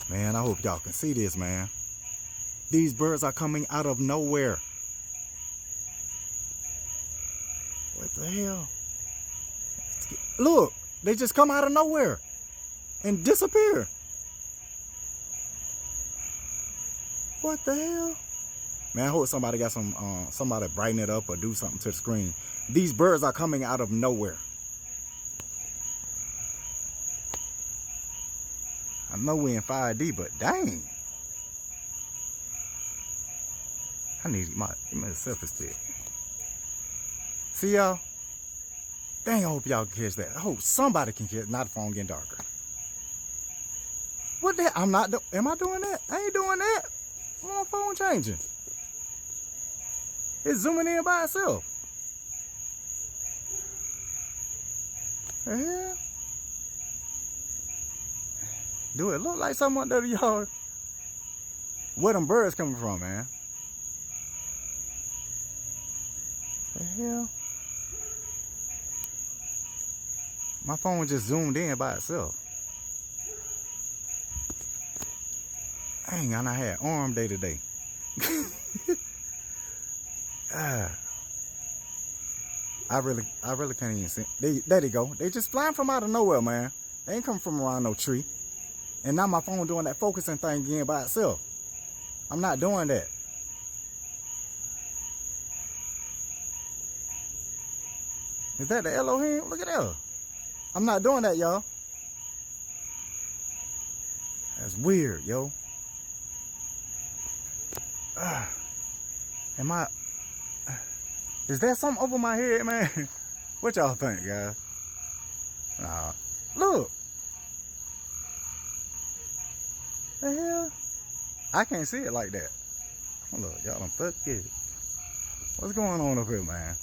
Man, I hope y'all can see this, man. These birds are coming out of nowhere. What the hell? Look, they just come out of nowhere and disappear. What the hell? Man, I hope somebody got somebody brighten it up or do something to the screen. These birds are coming out of nowhere. I know we in 5D, but dang. I need my selfie stick. See y'all? Dang, I hope y'all can catch that. I hope somebody can catch. Not the phone getting darker. What the? I'm not. Am I doing that? I ain't doing that. My phone changing. It's zooming in by itself. The hell? Do it look like something under the yard? Where them birds coming from, man? The hell? My phone just zoomed in by itself. Dang, and I had arm day today. I really can't even see. There they go. They just flying from out of nowhere, man. They ain't coming from around no tree. And now my phone doing that focusing thing again by itself. I'm not doing that. Is that the Elohim? Look at that. I'm not doing that, y'all. That's weird, yo. Is there something over my head, man? What y'all think, guys? Nah. Look. The hell? I can't see it like that. Look, y'all done fuck it. What's going on up here, man?